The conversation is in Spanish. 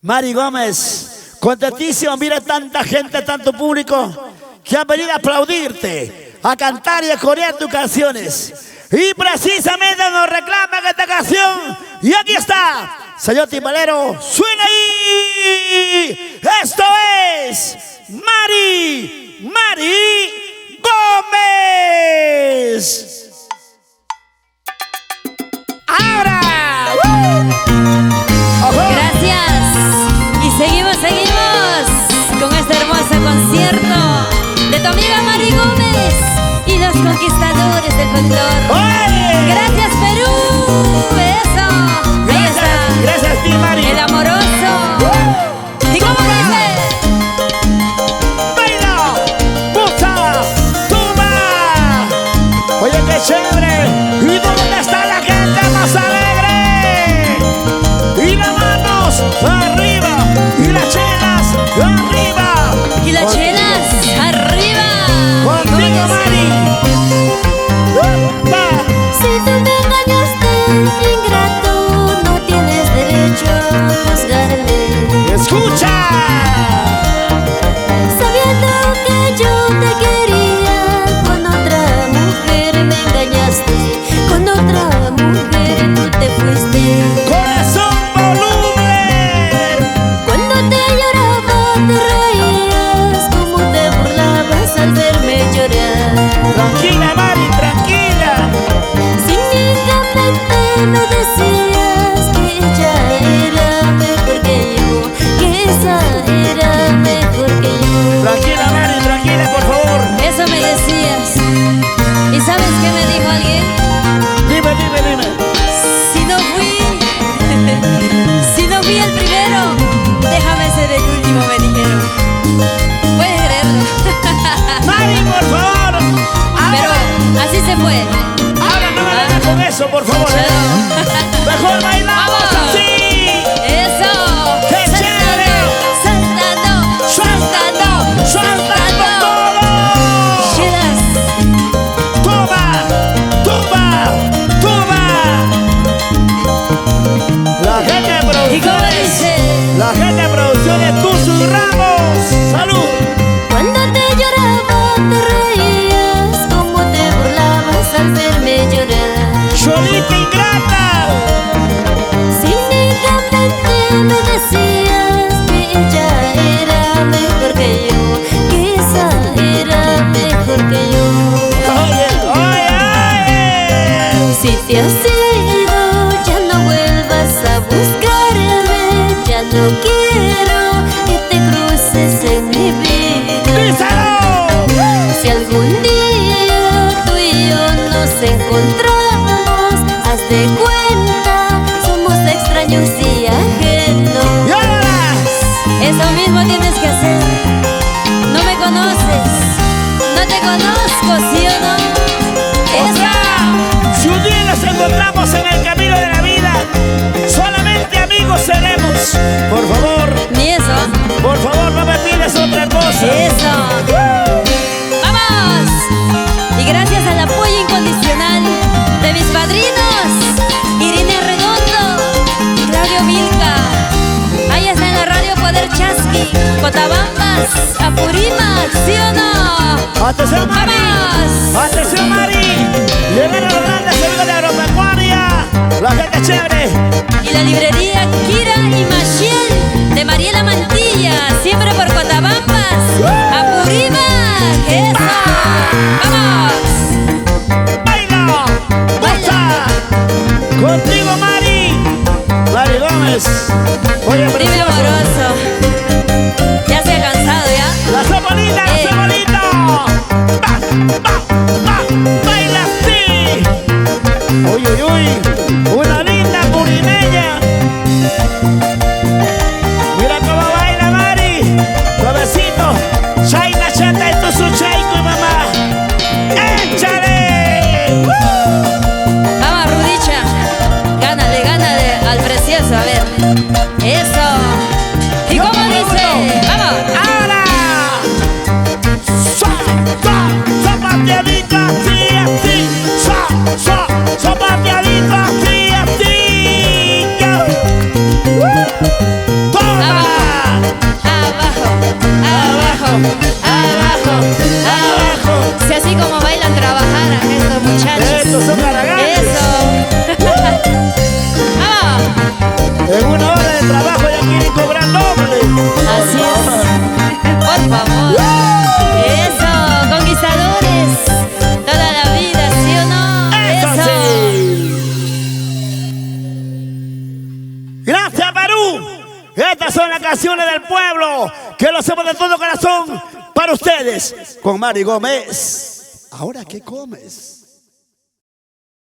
Mari Gómez, contentísimo, mira tanta gente, tanto público que han venido a aplaudirte, a cantar y a corear tus canciones. Y precisamente nos reclaman esta canción. Y aquí está, señor timbalero, suena ahí. Esto es Mari Gómez. Ahora. Gracias. Y seguimos con este hermoso concierto de tu amiga Mari Gómez y los conquistadores del folclore. Gracias, Perú. Eso. Ahí está. Gracias, ti, Mari. El amoroso. ¿Y cómo dice? Baila, bucha, tumba. Oye, qué chévere. ¿Y dónde está la gente más alegre? Y las manos arriba. Y las chelas arriba. Y las chelas arriba. Contigo, Mari. Si tú me engañaste, ingrato, no tienes derecho a juzgarme. Escucha. Sabiendo que yo te quería, con otra mujer me engañaste, con otra mujer tú te fuiste. Corazón volumen. Cuando te lloraba te reías, como te burlabas al verme llorar. Tranquila, Mari, tranquila. Cínicamente me decías que ella era mejor que yo, que esa era mejor que yo. Tranquila, Mari, tranquila, por favor. Eso me decías. ¿Y sabes qué me dijo alguien? Dime. Si no fui el primero, déjame ser el último, me dijeron. Puedes creerlo. Mari, por favor. Pero así se fue. Ahora no me vengas con eso, por favor. Mejor bailamos así. Eso. ¡Qué chévere! Saltando. ¡Sueltando todo! Chelas. ¡Toma! La gente de ¿Y cómo producciones. dice? La gente de producciones, Tuzu Ramos. ¡Salud! Cuando te lloraba te reías, como te burlabas al verme llorar. ¡Cholita ingrata! Cínicamente me decías que ella era mejor que yo, que esa era mejor que yo. Oye. Si te has ido, ya no vuelvas a buscarme, ya no quiero que te cruces en mi vida. ¡Díselo! Si algún día tú y yo nos encontramos, haz de cuenta, somos extraños y ajenos. ¡Y ahora! Eso mismo tienes que hacer. No me conoces. No te conozco, ¿sí o no? Eso. Si un día nos encontramos en el camino de la vida, solamente amigos seremos. Por favor, Ni eso. no me pides otra cosa. Eso. ¡Vamos! Y gracias al apoyo incondicional de mis padrinos, Irene Redondo, Claudio Milka. Ahí está en la radio Poder Chasqui, Cotabambas, Apurímac, ¿sí o no? Atención, Mari. ¡Vamos! Atención, Mari. Llegaron los grandes amigos de Agropecuaria. La gente chévere. Y la librería Kira y Maciel de Mariela Mantilla, siempre por Cotabambas, Apurímac. ¡Eso! ¡Vamos! Baila. Bucha. Contigo, Mari. Mari Gómez. Oye, Dime precioso. amoroso. Ya se ha cansado, ¿ya? La cebolita, la cebolita. Baila así. Uy, una linda purimeña. Mira cómo baila Mari. Suavecito. Chaina, chata, esto es un chaico, mamá. ¡Échale! Vamos, Rudicha. Gánale al precioso, a ver. Eso. ¿Y cómo dice? ¡Vamos! ¡Ahora! Zapateadito así, así. Zapateadito así, así. Toma. Estas son las canciones del pueblo que lo hacemos de todo corazón para ustedes con Mari Gómez. ¿Ahora qué comes?